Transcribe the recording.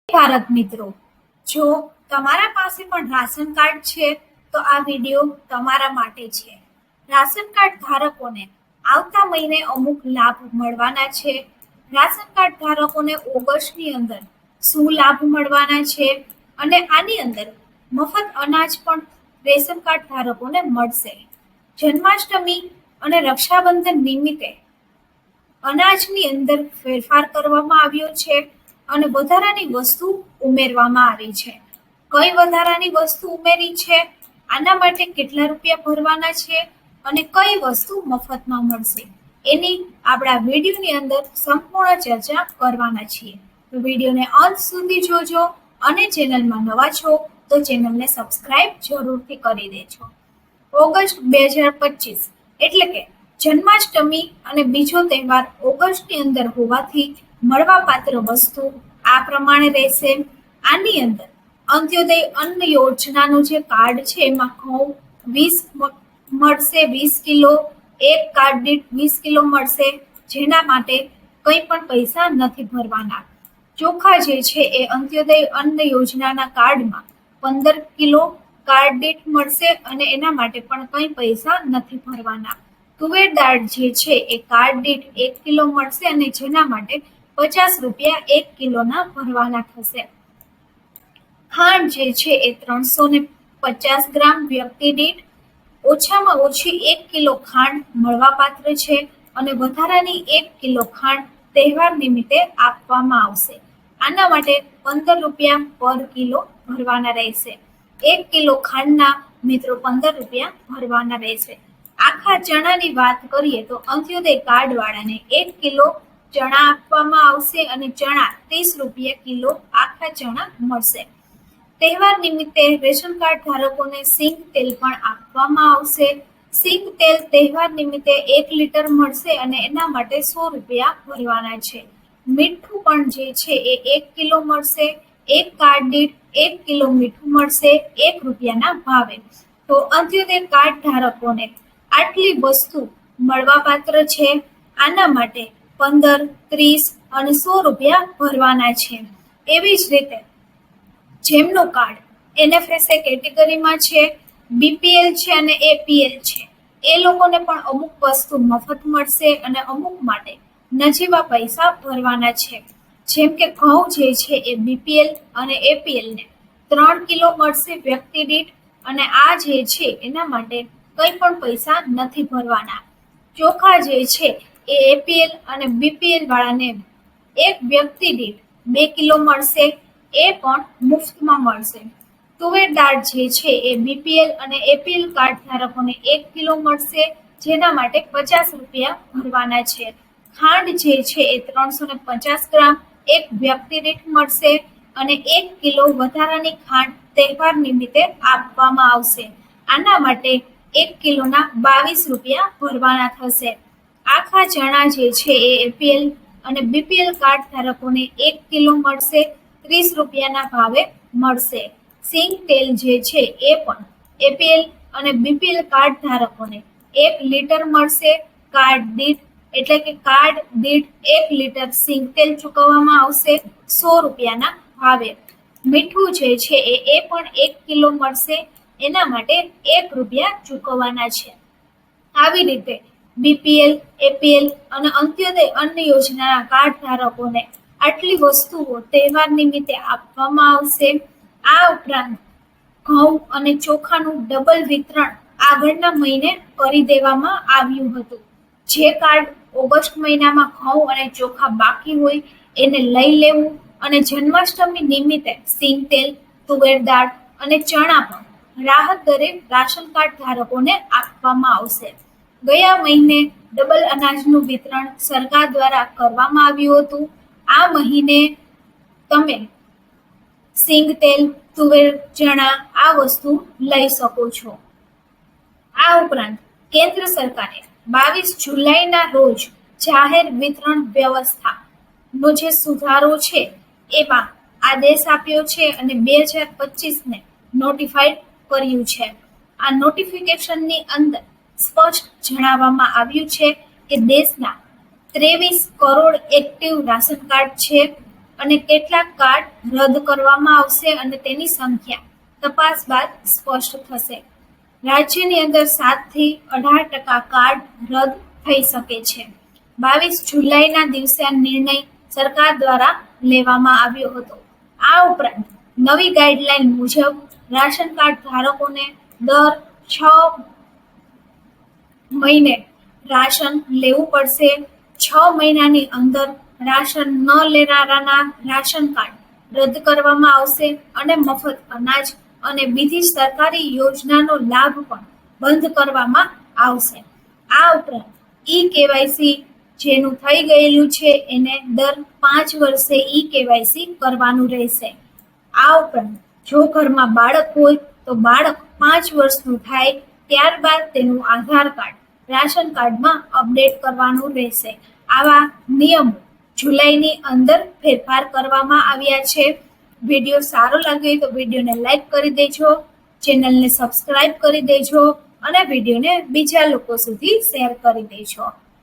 ભારત મિત્રો, જો તમારા પાસે પણ રાશન કાર્ડ છે તો આ વિડિયો તમારા માટે છે. રાશન કાર્ડ ધારકોને આવતા મહિને અમુક લાભ મળવાના છે. રાશન કાર્ડ ધારકોને ઓગસ્ટની અંદર શું લાભ મળવાના છે અને આની અંદર મફત અનાજ પણ રેશન કાર્ડ ધારકોને મળશે. જન્માષ્ટમી અને રક્ષાબંધન નિમિત્તે અનાજની અંદર ફેરફાર કરવામાં આવ્યો છે અને વધારાની વસ્તુ ઉમેરવામાં આવી છે. કઈ વધારાની વસ્તુ ઉમેરી છે, આના માટે કેટલા રૂપિયા ભરવાના છે અને કઈ વસ્તુ મફતમાં મળશે, એની આપણા વિડીયોની અંદર સંપૂર્ણ ચર્ચા કરવાના છીએ. તો વિડીયોને અંત સુધી જોજો અને ચેનલમાં નવા છો તો ચેનલને સબસ્ક્રાઇબ જરૂરથી કરી દેજો. ઓગસ્ટ 2025 એટલે કે જન્માષ્ટમી અને બીજો તહેવાર ઓગસ્ટની અંદર હોવાથી મળવાપાત્ર વસ્તુ આ પ્રમાણે રહેશે. આની અંદર અંત્યોદય અન્ન યોજનાનું જે કાર્ડ છે એમાં ઘઉં 20 મળશે, 20 કિલો. એક કાર્ડ દીઠ 20 કિલો મળશે, જેના માટે કંઈ પણ પૈસા નથી ભરવાના. ચોખા જે છે એ અંત્યોદય અન્ન યોજનાના કાર્ડમાં 15 કિલો કાર્ડ દીઠ મળશે અને એના માટે પણ કંઈ પૈસા નથી ભરવાના. તુવેર દાળ જે છે એ કાર્ડ દીઠ 1 કિલો મળશે અને જેના માટે 50 રૂપિયા 1 કિલોના ભરવાના થશે. ખાંડ જે છે એ 350 ગ્રામ વ્યક્તિ દીઠ ઓછામાં ઓછી 1 કિલો ખાંડ મળવાપાત્ર છે અને વધારાની 1 કિલો ખાંડ તહેવાર નિમિત્તે આપવામાં આવશે. આના માટે 15 રૂપિયા પર કિલો ભરવાના રહેશે. 1 કિલો ખાંડના મિત્રો 15 રૂપિયા ભરવાના રહેશે. આખા ચણાની વાત કરીએ તો અંત્યોદય કાર્ડ વાળાને 1 કિલો ચણા આપવામાં આવશે અને ચણા 30 રૂપિયા કિલો આખા ચણા મળશે. તહેવાર નિમિત્તે રેશન કાર્ડ ધારકોને સિંગ તેલ પણ આપવામાં આવશે. સિંગ તેલ તહેવાર નિમિત્તે 1 લીટર મળશે અને એના માટે 100 રૂપિયા ભરવાના છે. મીઠું પણ જે છે એ 1 કિલો મળશે. એક કાર્ડ દીઠ 1 કિલો મીઠું મળશે 1 રૂપિયાના ભાવે. તો અંત્યોદય કાર્ડ ધારકોને આટલી વસ્તુ મળવાપાત્ર છે. આના માટે 15, 30 અને 100 રૂપિયા ભરવાના છે. એવી જ રીતે જેમનું કાર્ડ NFSA કેટેગરીમાં છે, BPL છે અને APL છે, એ લોકોને પણ અમુક વસ્તુ મફત મળશે અને અમુક માટે નજીવા પૈસા ભરવાના છે. જેમ કે ઘઉં જે છે એ BPL અને APL ને 3 કિલો મળશે વ્યક્તિ દીઠ અને આ જે છે એના માટે કંઈ પણ પૈસા નથી ભરવાના. ચોખા જે છે એ APL અને BPL વાળાને એક વ્યક્તિ દીઠ 2 કિલો મળશે, એ પણ મુફ્તમાં મળશે. તુવેર દાળ જે છે એ BPL અને APL કાર્ડ ધારકોને 1 કિલો મળશે, જેના માટે 50 રૂપિયા ભરવાના છે. ખાંડ જે છે એ 350 ગ્રામ એક વ્યક્તિ દીઠ મળશે અને 1 કિલો વધારાની ખાંડ તહેવાર નિમિત્તે આપવામાં આવશે. આના માટે 1 કિલોના 22 રૂપિયા ભરવાના થશે. આખા ચણા જે છે એ APL અને BPL કાર્ડ ધારકોને 1 કિલો મળશે, 30 રૂપિયાના ભાવે મળશે. સિંગ તેલ જે છે એ પણ APL અને BPL કાર્ડ ધારકોને 1 લીટર મળશે. કાર્ડ દીઠ એટલે કે કાર્ડ દીઠ 1 લીટર સિંગ તેલ ચૂકવવામાં આવશે 100 રૂપિયાના ભાવે. મીઠું જે છે એ પણ 1 કિલો મળશે, એના માટે 1 રૂપિયા ચૂકવવાના છે. આવી રીતે BPL, APL અને અંત્યોદય અન્ન યોજનાના કાર્ડ ધારકોને આટલી વસ્તુઓ તહેવાર નિમિત્તે આપવામાં આવશે. આ ઉપરાંત ઘઉં અને ચોખાનું ડબલ વિતરણ આગળના મહિને કરી દેવામાં આવ્યું હતું. જે કાર્ડ ઓગસ્ટ મહિનામાં ઘઉં અને ચોખા બાકી હોય એને લઈ લેવું અને જન્માષ્ટમી નિમિત્તે સિંગ તેલ, તુવેર દાળ અને ચણા પણ રાહત દરે રાશન કાર્ડ ધારકોને આપવામાં આવશે. ગયા મહિને ડબલ અનાજનું વિતરણ સરકાર દ્વારા કરવામાં આવ્યું હતું. આ મહિને તમે સિંગ તેલ, તુવેર, ચણા આ વસ્તુ લઈ શકો છો. આ ઉપરાંત કેન્દ્ર સરકારે 22 જુલાઈના રોજ જાહેર વિતરણ વ્યવસ્થાનો જે સુધારો છે એમાં આદેશ આપ્યો છે અને 2025ને નોટિફાઈડ કર્યું છે. આ નોટિફિકેશનની અંદર સ્પષ્ટ જણાવવામાં આવ્યું છે કે દેશના 23 કરોડ એક્ટિવ રાશન કાર્ડ છે અને કેટલાક કાર્ડ રદ કરવામાં આવશે અને તેની સંખ્યા તપાસ બાદ સ્પષ્ટ થશે. રાજ્યની અંદર 7 થી 18% કાર્ડ રદ થઈ શકે છે. 22 જુલાઈના દિવસે આ નિર્ણય સરકાર દ્વારા લેવામાં આવ્યો હતો. આ ઉપરાંત નવી ગાઈડલાઈન મુજબ રાશન કાર્ડ ધારકોને દર 6 મહિને રાશન લેવું પડશે. 6 મહિનાની અંદર રાશન ન લેનારાના રાશન કાર્ડ રદ કરવામાં આવશે અને મફત અનાજ અને બીજી સરકારી યોજનાનો લાભ પણ બંધ કરવામાં આવશે. આ ઉપરાંત ઈ-કેવાયસી જેનું થઈ ગયેલું છે એને દર 5 વર્ષે ઈ-કેવાયસી કરવાનું રહેશે. આ ઉપરાંત જો ઘરમાં બાળક હોય તો બાળક 5 વર્ષનું થાય ત્યારબાદ તેનું આધાર કાર્ડ રાશન કાર્ડમાં અપડેટ કરવાનું રહેશે. આવા નિયમો જુલાઈની અંદર ફેરફાર કરવામાં આવ્યા છે. વિડીયો સારો લાગે તો વિડીયોને લાઈક કરી દેજો, ચેનલને સબસ્ક્રાઈબ કરી દેજો અને વિડીયોને બીજા લોકો સુધી શેર કરી દેજો.